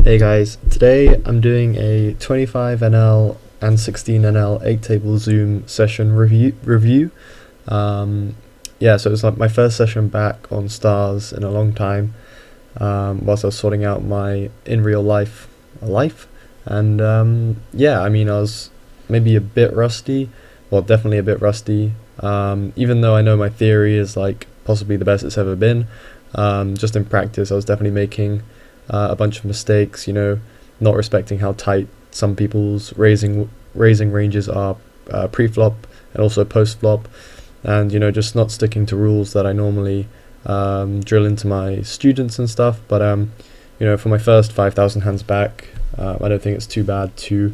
Hey guys, today I'm doing a 25NL and 16NL 8 table Zoom session review. Um, so it's like my first session back on Stars in a long time, whilst I was sorting out my in real life. And I was maybe a bit rusty, well, definitely a bit rusty, even though I know my theory is like possibly the best it's ever been. Just in practice, I was definitely making a bunch of mistakes, not respecting how tight some people's raising ranges are pre-flop and also post-flop, and just not sticking to rules that I normally drill into my students and stuff. But for my first 5,000 hands back, I don't think it's too bad to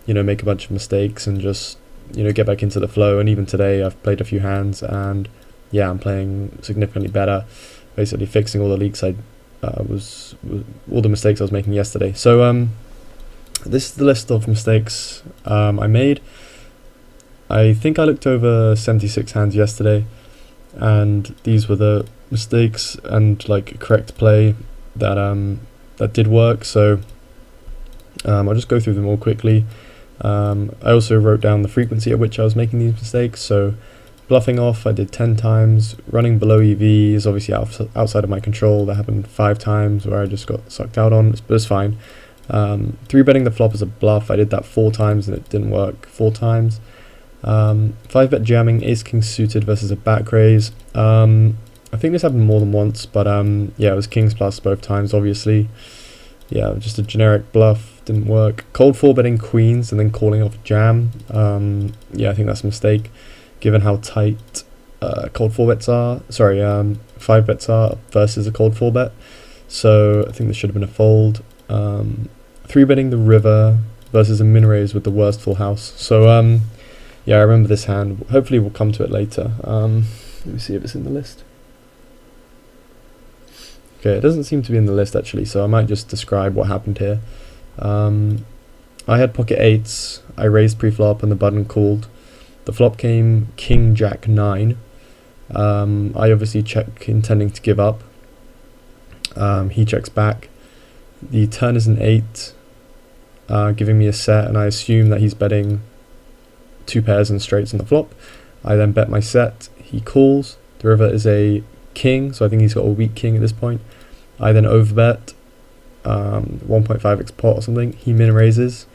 make a bunch of mistakes and just get back into the flow. And even today I've played a few hands and I'm playing significantly better, basically fixing all the leaks I was all the mistakes I was making yesterday. So this is the list of mistakes I made. I think I looked over 76 hands yesterday, and these were the mistakes and like correct play that did work. So I'll just go through them all quickly. I also wrote down the frequency at which I was making these mistakes. So bluffing off, I did 10 times. Running below EV is obviously outside of my control. That happened 5 times where I just got sucked out on, but it's fine. 3-betting the flop as a bluff, I did that 4 times and it didn't work 4 times. 5-bet jamming ace king suited versus a back raise. I think this happened more than once, but it was kings plus both times, obviously. Just a generic bluff, didn't work. Cold 4-betting queens and then calling off jam. I think that's a mistake, given how tight cold 4-bets are. 5-bets are versus a cold 4-bet. So I think this should have been a fold. 3-betting the river versus a min raise with the worst full house. So I remember this hand. Hopefully we'll come to it later. Let me see if it's in the list. Okay, it doesn't seem to be in the list actually, so I might just describe what happened here. I had pocket 8s, I raised pre-flop and the button called. The flop came king jack 9. I obviously check intending to give up. He checks back. The turn is an 8, giving me a set, and I assume that he's betting 2 pairs and straights on the flop. I then bet my set. He calls. The river is a king, so I think he's got a weak king at this point. I then overbet 1.5x pot or something. He min raises.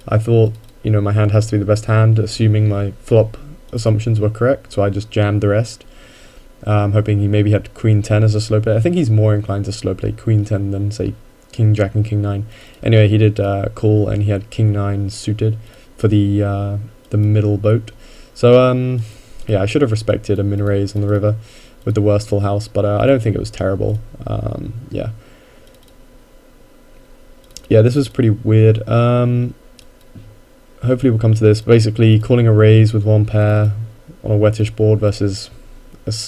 I thought, my hand has to be the best hand, assuming my flop assumptions were correct, so I just jammed the rest, hoping he maybe had queen 10 as a slow play. I think he's more inclined to slow play queen 10 than, say, king jack and king 9. Anyway, he did call, and he had king 9 suited for the middle boat. So, I should have respected a min raise on the river with the worst full house, but I don't think it was terrible. This was pretty weird. Hopefully we'll come to this. Basically, calling a raise with 1 pair on a wettish board versus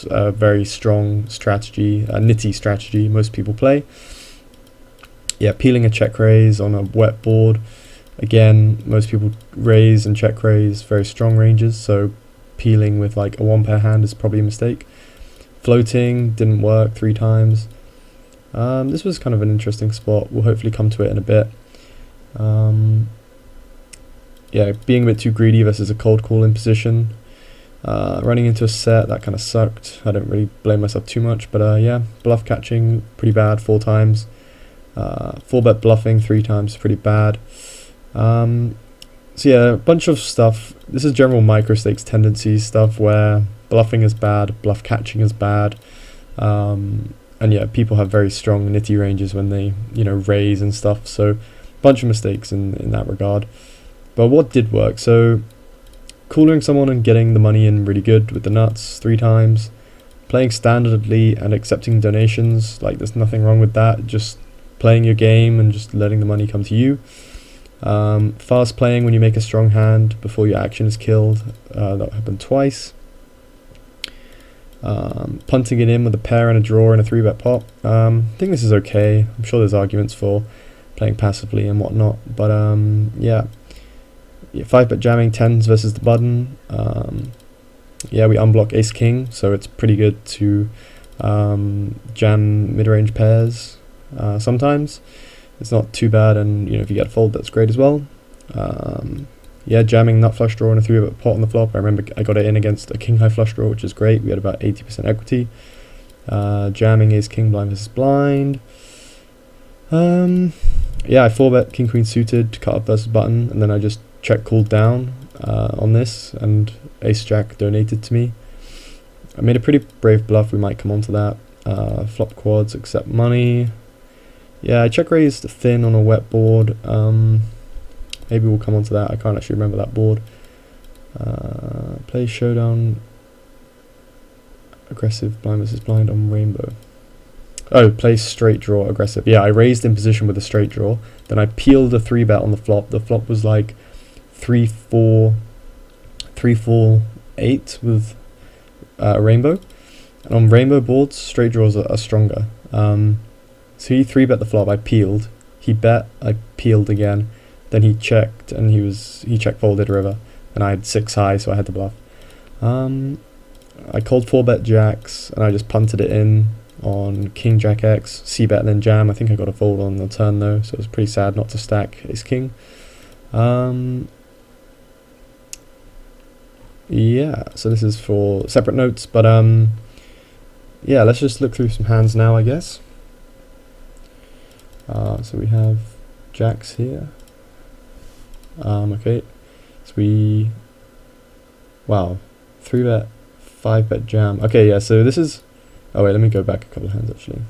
a very strong strategy, a nitty strategy most people play. Peeling a check raise on a wet board. Again, most people raise and check raise very strong ranges, so peeling with like a 1 pair hand is probably a mistake. Floating didn't work 3 times. This was kind of an interesting spot. We'll hopefully come to it in a bit. Being a bit too greedy versus a cold call in position. Running into a set, that kind of sucked. I don't really blame myself too much, but bluff catching, pretty bad 4 times. 4-bet bluffing 3 times, pretty bad. A bunch of stuff. This is general micro stakes tendencies stuff where bluffing is bad, bluff catching is bad. People have very strong nitty ranges when they, raise and stuff. So bunch of mistakes in that regard. But what did work? So coolering someone and getting the money in really good with the nuts 3 times. Playing standardly and accepting donations, like there's nothing wrong with that. Just playing your game and just letting the money come to you. Fast playing when you make a strong hand before your action is killed. That happened twice. Punting it in with a pair and a draw and a 3-bet pot. I think this is okay. I'm sure there's arguments for playing passively and whatnot, but 5-bet jamming 10s versus the button. We unblock ace king, so it's pretty good to jam mid-range pairs sometimes. it's not too bad, and you know, if you get a fold, that's great as well. Yeah, jamming nut flush draw and a 3-bet pot on the flop. I remember I got it in against a king high flush draw, which is great. We had about 80% equity. Jamming is king blind versus blind. Yeah, I 4-bet king queen suited, cut up versus button, and then I just check called down on this, and ace jack donated to me. I made a pretty brave bluff. We might come on to that. Flop quads, accept money. Yeah, I check raised thin on a wet board. Maybe we'll come on to that. I can't actually remember that board. Play showdown. Aggressive blind versus blind on rainbow. Oh, play straight draw aggressive. Yeah, I raised in position with a straight draw. Then I peeled a 3-bet on the flop. The flop was like 3-4, 3-4-8 with a rainbow. And on rainbow boards, straight draws are stronger. So he 3-bet the flop. I peeled. He bet. I peeled again. Then he checked, and he check folded river. And I had 6 high, so I had to bluff. I called 4-bet jacks, and I just punted it in on king jack x, c-bet, and then jam. I think I got a fold on the turn though, so it was pretty sad not to stack ace king. Yeah, so this is for separate notes, but yeah, let's just look through some hands now, I guess. So we have jacks here. Okay, so we, wow, 3-bet, 5-bet jam. Okay, yeah, so this is, oh wait, let me go back a couple of hands actually.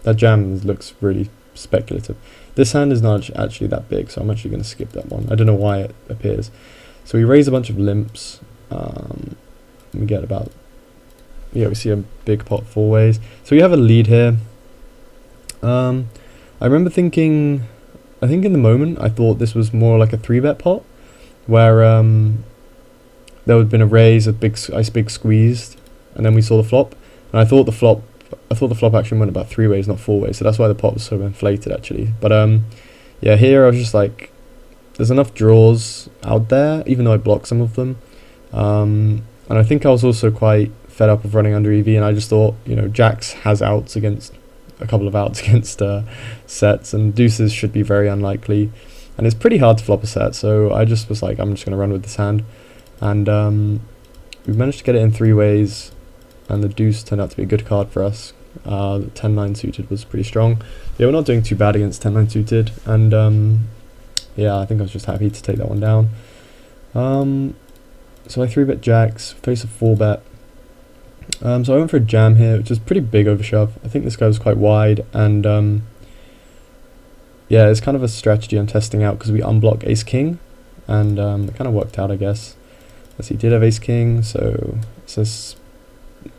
That jam looks really speculative. This hand is not actually that big, so I'm actually going to skip that one. I don't know why it appears. So we raise a bunch of limps. We get about, yeah, we see a big pot 4 ways. So we have a lead here. I remember thinking, I think in the moment I thought this was more like a 3-bet pot, where there would have been a raise, a big squeezed, and then we saw the flop. And I thought the flop actually went about 3 ways, not 4 ways. So that's why the pot was so inflated actually. But yeah, here I was just like, there's enough draws out there, even though I blocked some of them. And I think I was also quite fed up of running under EV, and I just thought, you know, jacks has outs against a couple of outs against sets, and deuces should be very unlikely. And it's pretty hard to flop a set, so I just was like, I'm just going to run with this hand. And we've managed to get it in 3 ways, and the deuce turned out to be a good card for us. The 10-9 suited was pretty strong. Yeah, we're not doing too bad against 10-9 suited, and yeah, I think I was just happy to take that one down. So I 3-bet jacks, face a 4-bet. So I went for a jam here, which is pretty big overshove. I think this guy was quite wide, and yeah, it's kind of a strategy I'm testing out because we unblock ace king, and it kind of worked out, I guess. As he did have ace king, so it's this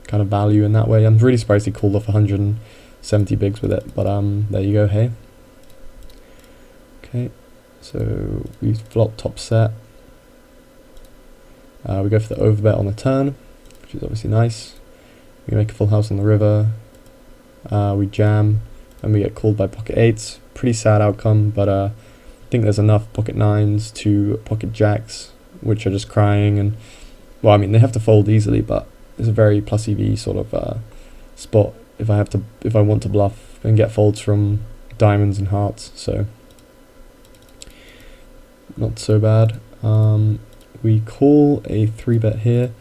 kind of value in that way. I'm really surprised he called off 170 bigs with it, but there you go. Hey. Okay, so we flop top set. We go for the overbet on the turn, which is obviously nice. We make a full house on the river. We jam, and we get called by pocket 8s. Pretty sad outcome, but I think there's enough pocket 9s to pocket jacks, which are just crying. And well, I mean, they have to fold easily, but it's a very plus EV sort of spot if I want to bluff and get folds from diamonds and hearts. So not so bad. We call a 3-bet here.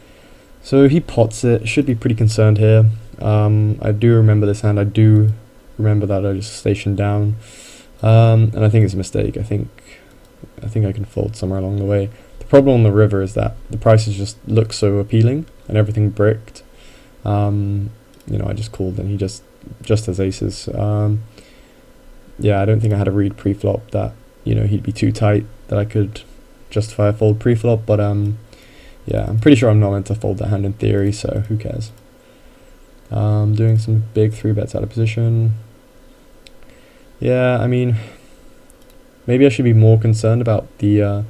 So he pots it. Should be pretty concerned here. I do remember this hand. I do remember that I just stationed down. And I think it's a mistake. I think I can fold somewhere along the way. The problem on the river is that the prices just look so appealing and everything bricked. You know, I just called and he just has aces. Yeah, I don't think I had a read pre-flop that, you know, he'd be too tight that I could justify a fold pre-flop, but yeah, I'm pretty sure I'm not meant to fold that hand in theory, so who cares. Doing some big 3-bets out of position. Yeah, I mean, maybe I should be more concerned about the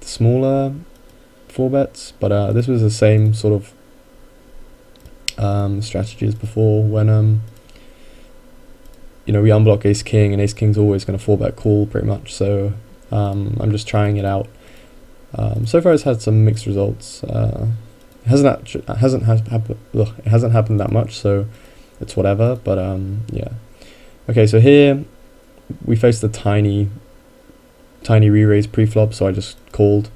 smaller 4-bets, but this was the same sort of strategy as before when you know, we unblock ace king, and ace king's always going to 4-bet call pretty much, so I'm just trying it out. So far it's had some mixed results. It hasn't happened that much, so it's whatever, but yeah. Okay, so here we faced a tiny re-raise pre-flop, so I just called,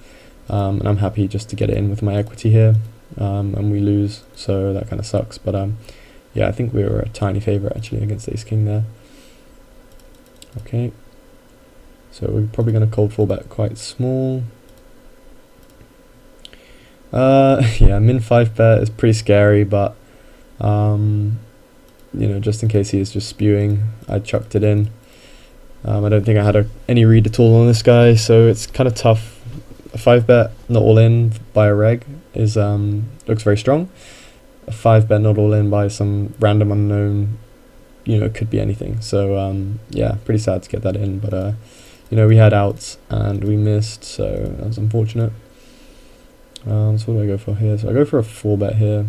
and I'm happy just to get it in with my equity here, and we lose, so that kind of sucks. But yeah, I think we were a tiny favourite actually against ace king there. Okay, so we're probably going to cold 4-bet quite small. Yeah, min 5-bet is pretty scary, but you know, just in case he is just spewing, I chucked it in. I don't think I had any read at all on this guy, so it's kind of tough. A 5-bet not all in by a reg is looks very strong. A 5-bet not all in by some random unknown, you know, it could be anything. So yeah, pretty sad to get that in, but you know, we had outs and we missed, so that was unfortunate. So what do I go for here? So I go for a 4-bet here,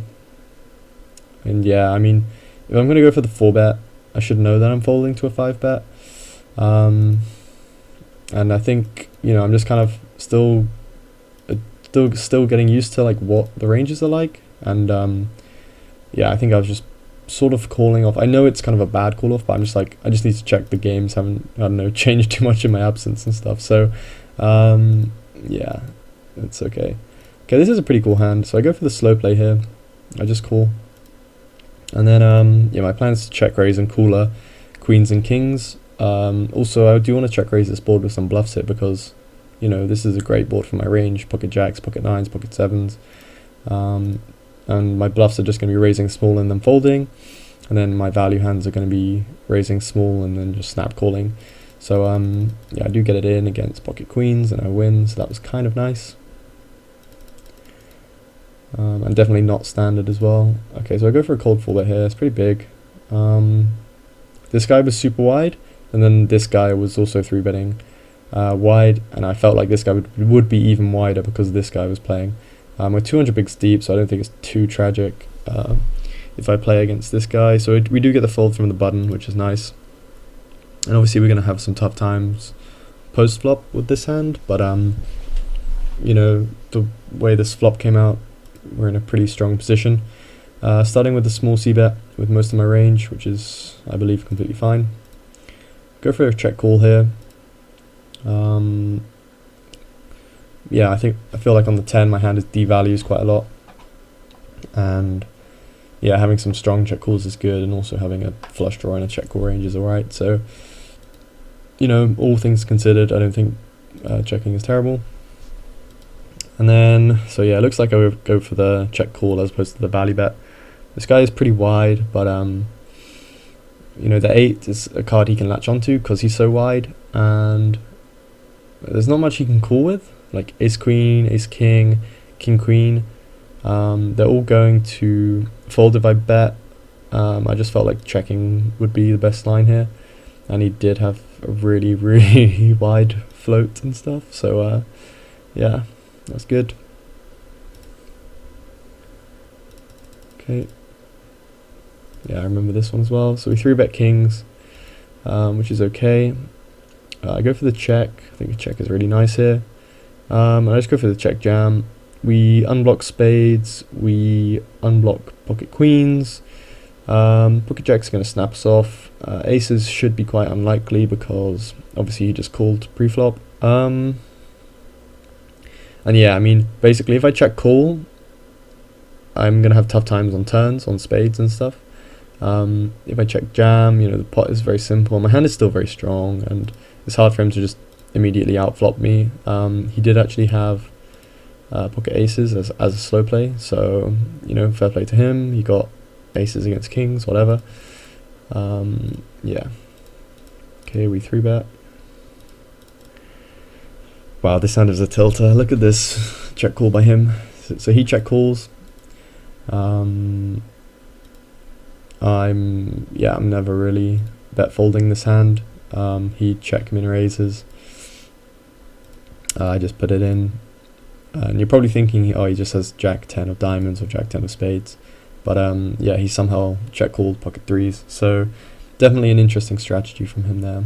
and yeah, I mean, if I'm gonna go for the 4-bet, I should know that I'm folding to a 5-bet. And I think, you know, I'm just kind of still getting used to like what the ranges are like, and yeah, I think I was just sort of calling off. I know it's kind of a bad call off, but I'm just like, I just need to check the games haven't, I don't know, changed too much in my absence and stuff. So yeah, it's okay. Okay, this is a pretty cool hand, so I go for the slow play here. I just call, and then yeah, my plan is to check raise and cooler queens and kings. Also, I do want to check raise this board with some bluffs here, because, you know, this is a great board for my range, pocket jacks, pocket nines, pocket sevens, and my bluffs are just going to be raising small and then folding, and then my value hands are going to be raising small and then just snap calling. So yeah, I do get it in against pocket queens and I win, so that was kind of nice. And definitely not standard as well. Okay, so I go for a cold 4-bet here. It's pretty big. This guy was super wide, and then this guy was also 3-betting wide, and I felt like this guy would be even wider because this guy was playing. We're 200 bigs deep, so I don't think it's too tragic if I play against this guy. So we do get the fold from the button, which is nice. And obviously we're going to have some tough times post-flop with this hand, but you know, the way this flop came out, we're in a pretty strong position. Starting with the small c-bet with most of my range, which is, I believe, completely fine. Go for a check call here. Yeah, I feel like on the 10 my hand is devalues quite a lot, and yeah, having some strong check calls is good, and also having a flush draw and a check call range is alright. So, you know, all things considered, I don't think checking is terrible. And then, so yeah, it looks like I would go for the check call as opposed to the value bet. This guy is pretty wide, but you know, the 8 is a card he can latch onto because he's so wide, and there's not much he can call with, like ace queen, ace king, king queen. They're all going to fold if I bet. I just felt like checking would be the best line here, and he did have a really, really wide float and stuff, so yeah, that's good. Okay. Yeah, I remember this one as well. So we 3-bet kings, which is okay. I go for the check. I think the check is really nice here. And I just go for the check jam. We unblock spades. We unblock pocket queens. Pocket jack's going to snap us off. Aces should be quite unlikely because obviously he just called pre-flop. And yeah, I mean, basically if I check call, I'm going to have tough times on turns, on spades and stuff. If I check jam, you know, the pot is very simple. My hand is still very strong, and it's hard for him to just immediately outflop me. He did actually have pocket aces as a slow play, so, you know, fair play to him. He got aces against kings, whatever. Yeah. Okay, we 3-bet. Wow, this hand is a tilter. Look at this check call by him. So he check calls. I'm never really bet folding this hand. He check min raises. I just put it in, and you're probably thinking, oh, he just has jack 10 of diamonds or jack 10 of spades, but yeah, he somehow check called pocket threes. So definitely an interesting strategy from him there.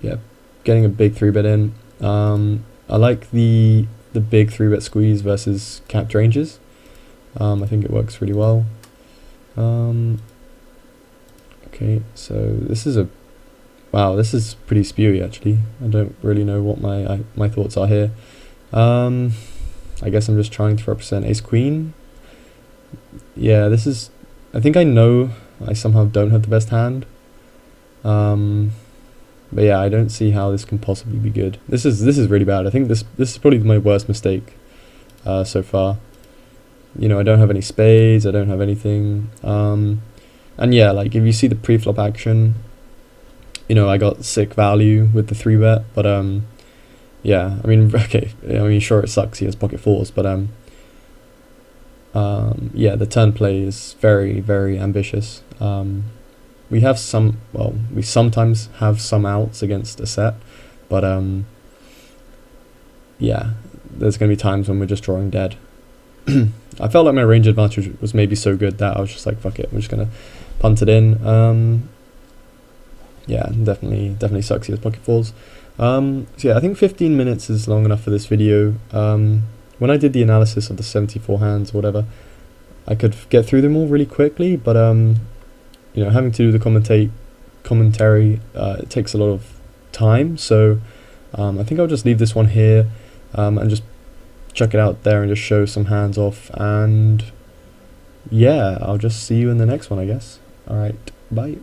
Yeah, getting a big 3-bet in. I like the big 3-bet squeeze versus capped ranges. I think it works really well. Okay, so this is a wow. This is pretty spewy actually. I don't really know what my thoughts are here. I guess I'm just trying to represent ace queen. Yeah, this is. I think I know I somehow don't have the best hand. But yeah, I don't see how this can possibly be good. This is really bad. I think this is probably my worst mistake so far. You know, I don't have any spades. I don't have anything. And yeah, like if you see the pre-flop action, you know, I got sick value with the 3-bet, but yeah, I mean, okay, I mean, sure, it sucks he has pocket fours, but yeah, the turn play is very, very ambitious. We have some, well, we sometimes have some outs against a set, but yeah, there's going to be times when we're just drawing dead. I felt like my range advantage was maybe so good that I was just like, fuck it, I'm just going to punt it in. Yeah, definitely sucks he has pocket fours. So yeah, I think 15 minutes is long enough for this video. When I did the analysis of the 74 hands or whatever, I could get through them all really quickly, but you know, having to do the commentary, it takes a lot of time, so I think I'll just leave this one here and just check it out there and just show some hands off, and yeah, I'll just see you in the next one, I guess. Alright, bye.